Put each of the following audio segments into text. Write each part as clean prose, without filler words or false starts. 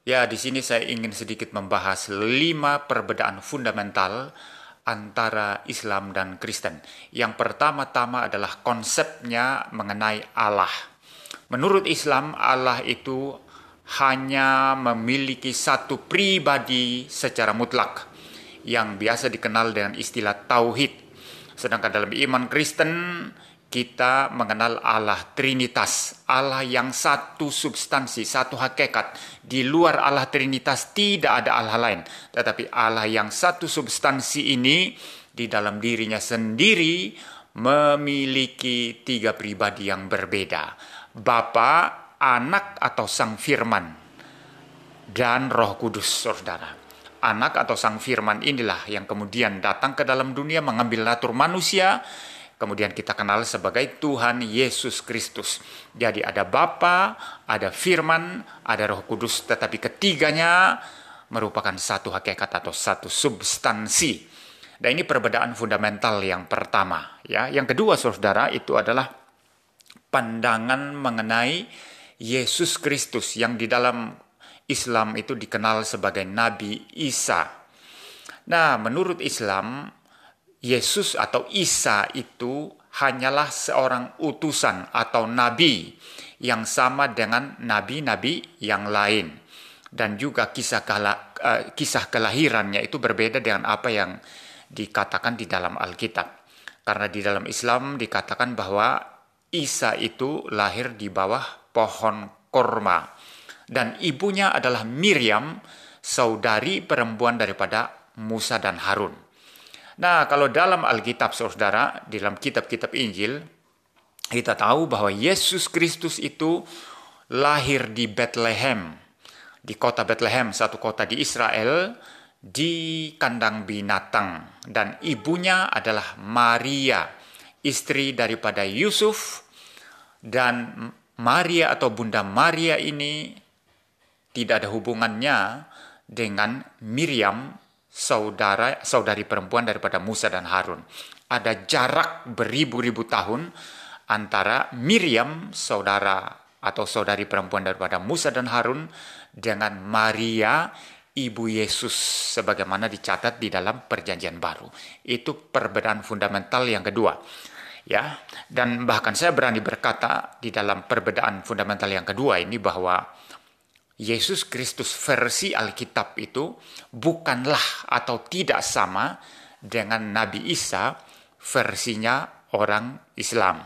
Ya, di sini saya ingin sedikit membahas 5 perbedaan fundamental antara Islam dan Kristen. Yang pertama-tama adalah konsepnya mengenai Allah. Menurut Islam, Allah itu hanya memiliki satu pribadi secara mutlak, yang biasa dikenal dengan istilah tauhid. Sedangkan dalam iman Kristen, kita mengenal Allah Trinitas, Allah yang satu substansi, satu hakikat. Di luar Allah Trinitas tidak ada Allah lain. Tetapi Allah yang satu substansi ini di dalam dirinya sendiri memiliki 3 pribadi yang berbeda. Bapa, Anak atau Sang Firman, dan Roh Kudus, saudara. Anak atau Sang Firman inilah yang kemudian datang ke dalam dunia mengambil natur manusia. Kemudian kita kenal sebagai Tuhan Yesus Kristus. Jadi ada Bapa, ada Firman, ada Roh Kudus, tetapi ketiganya merupakan satu hakikat atau satu substansi. Dan ini perbedaan fundamental yang pertama. Ya, yang kedua, saudara, itu adalah pandangan mengenai Yesus Kristus yang di dalam Islam itu dikenal sebagai Nabi Isa. Nah, menurut Islam, Yesus atau Isa itu hanyalah seorang utusan atau nabi yang sama dengan nabi-nabi yang lain. Dan juga kisah kelahirannya itu berbeda dengan apa yang dikatakan di dalam Alkitab. Karena di dalam Islam dikatakan bahwa Isa itu lahir di bawah pohon korma. Dan ibunya adalah Miriam, saudari perempuan daripada Musa dan Harun. Nah, kalau dalam Alkitab, saudara, di dalam kitab-kitab Injil, kita tahu bahwa Yesus Kristus itu lahir di Bethlehem, di kota Bethlehem, satu kota di Israel, di kandang binatang. Dan ibunya adalah Maria, istri daripada Yusuf. Dan Maria atau Bunda Maria ini tidak ada hubungannya dengan Miriam, saudari perempuan daripada Musa dan Harun. Ada jarak beribu-ribu tahun antara Miriam, saudara atau saudari perempuan daripada Musa dan Harun, dengan Maria, ibu Yesus, sebagaimana dicatat di dalam Perjanjian Baru. Itu perbedaan fundamental yang kedua. Ya, dan bahkan saya berani berkata di dalam perbedaan fundamental yang kedua ini bahwa Yesus Kristus versi Alkitab itu bukanlah atau tidak sama dengan Nabi Isa versinya orang Islam.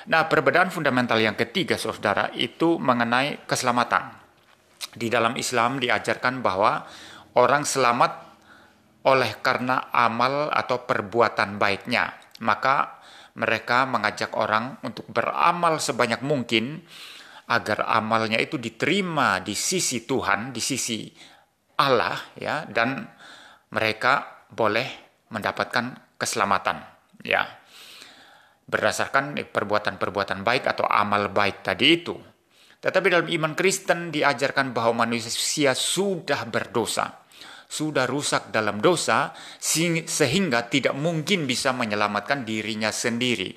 Nah, perbedaan fundamental yang ketiga, saudara, itu mengenai keselamatan. Di dalam Islam diajarkan bahwa orang selamat oleh karena amal atau perbuatan baiknya. Maka mereka mengajak orang untuk beramal sebanyak mungkin agar amalnya itu diterima di sisi Tuhan, di sisi Allah, ya, dan mereka boleh mendapatkan keselamatan, ya, berdasarkan perbuatan-perbuatan baik atau amal baik tadi itu. Tetapi dalam iman Kristen diajarkan bahwa manusia sudah berdosa, sudah rusak dalam dosa, sehingga tidak mungkin bisa menyelamatkan dirinya sendiri.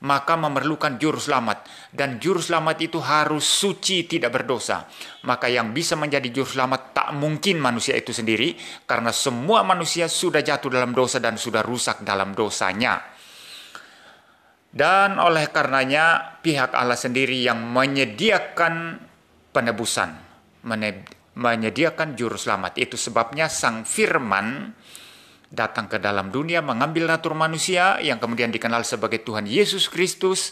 Maka memerlukan juru selamat, dan juru selamat itu harus suci, tidak berdosa. Maka yang bisa menjadi juru selamat tak mungkin manusia itu sendiri, karena semua manusia sudah jatuh dalam dosa dan sudah rusak dalam dosanya. Dan oleh karenanya pihak Allah sendiri yang menyediakan penebusan, menyediakan juru selamat. Itu sebabnya Sang Firman datang ke dalam dunia mengambil natur manusia yang kemudian dikenal sebagai Tuhan Yesus Kristus.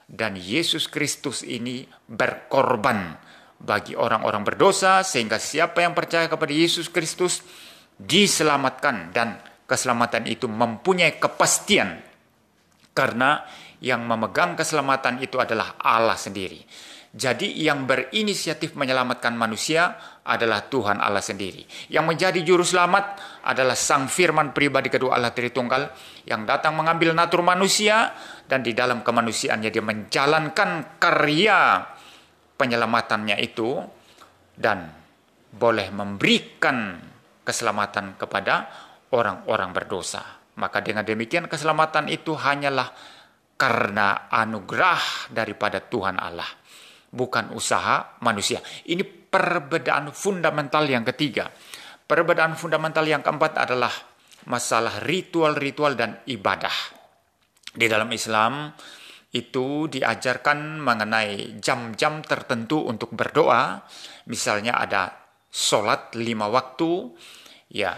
Dan Yesus Kristus ini berkorban bagi orang-orang berdosa, sehingga siapa yang percaya kepada Yesus Kristus diselamatkan. Dan keselamatan itu mempunyai kepastian, karena yang memegang keselamatan itu adalah Allah sendiri. Jadi yang berinisiatif menyelamatkan manusia adalah Tuhan Allah sendiri. Yang menjadi juru selamat adalah Sang Firman pribadi kedua Allah Tritunggal, yang datang mengambil natur manusia, dan di dalam kemanusiaannya dia menjalankan karya penyelamatannya itu, dan boleh memberikan keselamatan kepada orang-orang berdosa. Maka dengan demikian keselamatan itu hanyalah karena anugerah daripada Tuhan Allah, bukan usaha manusia. Ini perbedaan fundamental yang ketiga. Perbedaan fundamental yang keempat adalah masalah ritual-ritual dan ibadah. Di dalam Islam itu diajarkan mengenai jam-jam tertentu untuk berdoa. Misalnya ada sholat 5 waktu, ya,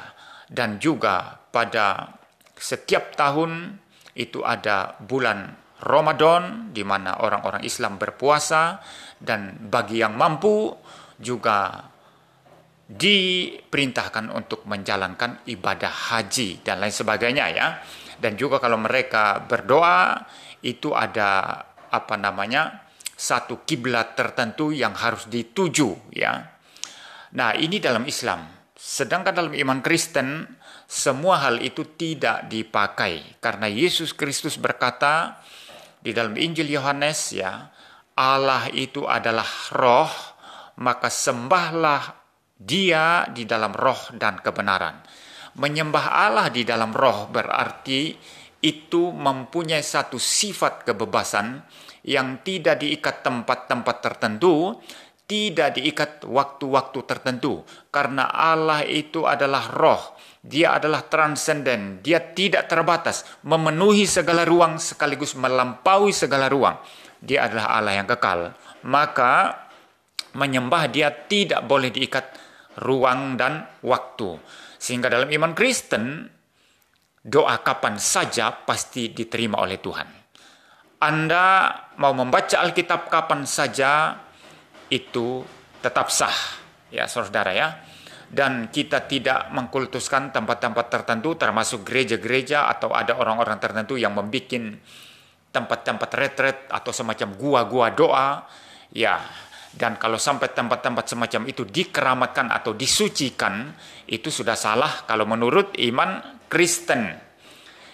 dan juga pada setiap tahun itu ada bulan Ramadan di mana orang-orang Islam berpuasa, dan bagi yang mampu juga diperintahkan untuk menjalankan ibadah haji dan lain sebagainya, ya. Dan juga kalau mereka berdoa itu ada satu kiblat tertentu yang harus dituju, ya. Nah, ini dalam Islam. Sedangkan dalam iman Kristen semua hal itu tidak dipakai karena Yesus Kristus berkata di dalam Injil Yohanes, ya, Allah itu adalah roh, maka sembahlah Dia di dalam roh dan kebenaran. Menyembah Allah di dalam roh berarti itu mempunyai satu sifat kebebasan yang tidak diikat tempat-tempat tertentu, tidak diikat waktu-waktu tertentu. Karena Allah itu adalah roh, Dia adalah transenden, Dia tidak terbatas, memenuhi segala ruang sekaligus melampaui segala ruang. Dia adalah Allah yang kekal. Maka menyembah Dia tidak boleh diikat ruang dan waktu. Sehingga dalam iman Kristen, doa kapan saja pasti diterima oleh Tuhan. Anda mau membaca Alkitab kapan saja, itu tetap sah, ya saudara, ya. Dan kita tidak mengkultuskan tempat-tempat tertentu, termasuk gereja-gereja atau ada orang-orang tertentu yang membuat tempat-tempat retret atau semacam gua-gua doa, ya. Dan kalau sampai tempat-tempat semacam itu dikeramatkan atau disucikan, itu sudah salah kalau menurut iman Kristen.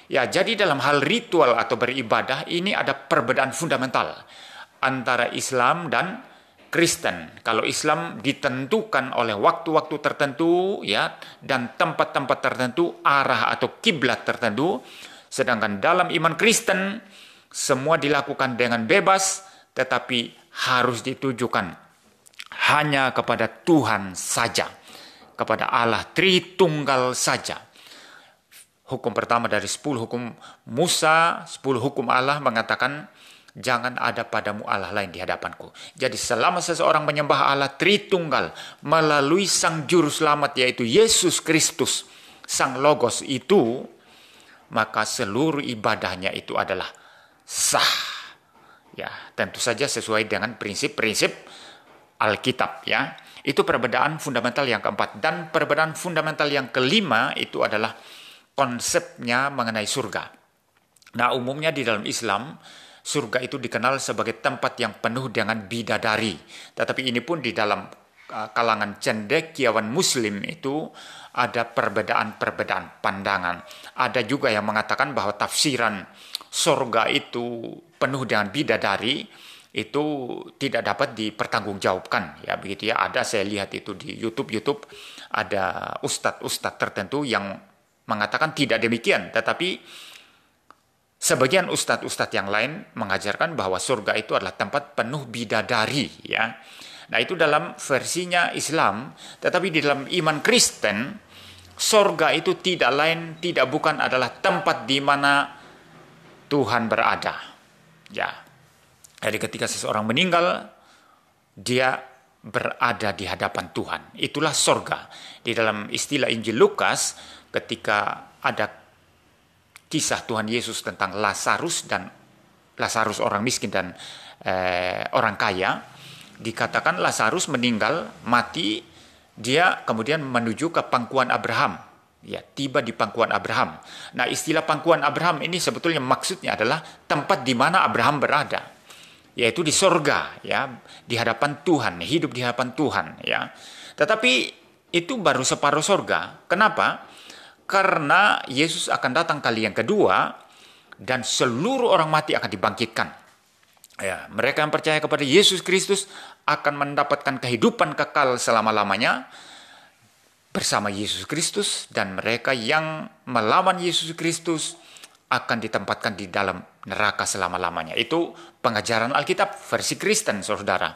Ya, jadi dalam hal ritual atau beribadah ini ada perbedaan fundamental antara Islam dan Kristen. Kalau Islam ditentukan oleh waktu-waktu tertentu, ya, dan tempat-tempat tertentu, arah atau kiblat tertentu, sedangkan dalam iman Kristen semua dilakukan dengan bebas, tetapi harus ditujukan hanya kepada Tuhan saja, kepada Allah Tritunggal saja. Hukum pertama dari 10 hukum Musa, 10 hukum Allah mengatakan, jangan ada padamu Allah lain di hadapanku. Jadi selama seseorang menyembah Allah Tritunggal melalui Sang Juru Selamat, yaitu Yesus Kristus, Sang Logos itu, maka seluruh ibadahnya itu adalah sah. Ya, tentu saja sesuai dengan prinsip-prinsip Alkitab, ya. Itu perbedaan fundamental yang keempat. Dan perbedaan fundamental yang kelima itu adalah konsepnya mengenai surga. Nah, umumnya di dalam Islam, surga itu dikenal sebagai tempat yang penuh dengan bidadari. Tetapi ini pun di dalam kalangan cendekiawan Muslim itu ada perbedaan-perbedaan pandangan. Ada juga yang mengatakan bahwa tafsiran surga itu penuh dengan bidadari itu tidak dapat dipertanggungjawabkan, ya begitu, ya. Ada, saya lihat itu di YouTube ada ustadz tertentu yang mengatakan tidak demikian, tetapi sebagian ustadz yang lain mengajarkan bahwa surga itu adalah tempat penuh bidadari, ya. Nah, itu dalam versinya Islam, tetapi di dalam iman Kristen, surga itu tidak bukan adalah tempat di mana Tuhan berada, ya. Jadi ketika seseorang meninggal, dia berada di hadapan Tuhan. Itulah surga. Di dalam istilah Injil Lukas, ketika ada kisah Tuhan Yesus tentang Lazarus orang miskin dan orang kaya, dikatakan Lazarus meninggal, mati, dia kemudian menuju ke pangkuan Abraham. Ya, tiba di pangkuan Abraham. Nah, istilah pangkuan Abraham ini sebetulnya maksudnya adalah tempat di mana Abraham berada, yaitu di surga, ya, di hadapan Tuhan, hidup di hadapan Tuhan, ya. Tetapi itu baru separuh surga. Kenapa? Karena Yesus akan datang kali yang kedua dan seluruh orang mati akan dibangkitkan. Ya, mereka yang percaya kepada Yesus Kristus akan mendapatkan kehidupan kekal selama-lamanya bersama Yesus Kristus, dan mereka yang melawan Yesus Kristus akan ditempatkan di dalam neraka selama-lamanya. Itu pengajaran Alkitab versi Kristen, saudara.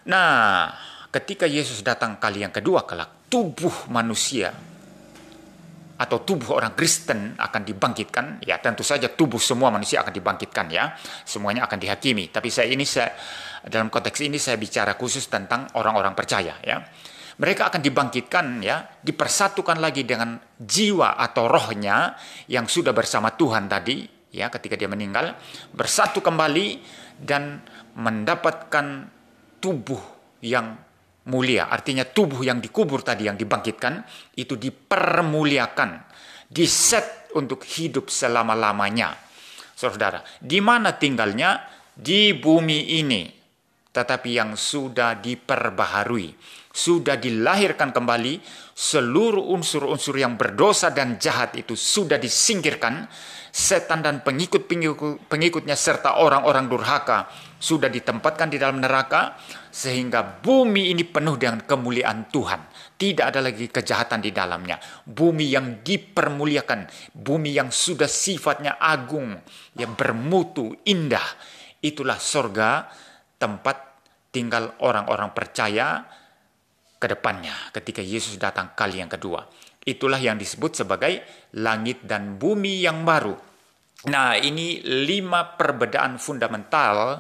Nah, ketika Yesus datang kali yang kedua kelak, tubuh manusia atau tubuh orang Kristen akan dibangkitkan. Ya, tentu saja tubuh semua manusia akan dibangkitkan, ya. Semuanya akan dihakimi. Tapi dalam konteks ini saya bicara khusus tentang orang-orang percaya, ya. Mereka akan dibangkitkan, ya, dipersatukan lagi dengan jiwa atau rohnya yang sudah bersama Tuhan tadi, ya, ketika dia meninggal, bersatu kembali dan mendapatkan tubuh yang mulia. Artinya tubuh yang dikubur tadi, yang dibangkitkan, itu dipermuliakan, diset untuk hidup selama-lamanya. Saudara, di mana tinggalnya? Di bumi ini, tetapi yang sudah diperbaharui, sudah dilahirkan kembali, seluruh unsur-unsur yang berdosa dan jahat itu sudah disingkirkan, setan dan pengikutnya serta orang-orang durhaka sudah ditempatkan di dalam neraka, sehingga bumi ini penuh dengan kemuliaan Tuhan. Tidak ada lagi kejahatan di dalamnya. Bumi yang dipermuliakan, bumi yang sudah sifatnya agung, yang bermutu, indah. Itulah sorga, tempat tinggal orang-orang percaya ke depannya ketika Yesus datang kali yang kedua. Itulah yang disebut sebagai langit dan bumi yang baru. Nah, ini 5 perbedaan fundamental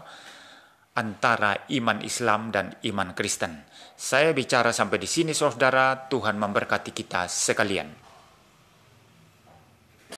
antara iman Islam dan iman Kristen. Saya bicara sampai di sini, saudara. Tuhan memberkati kita sekalian.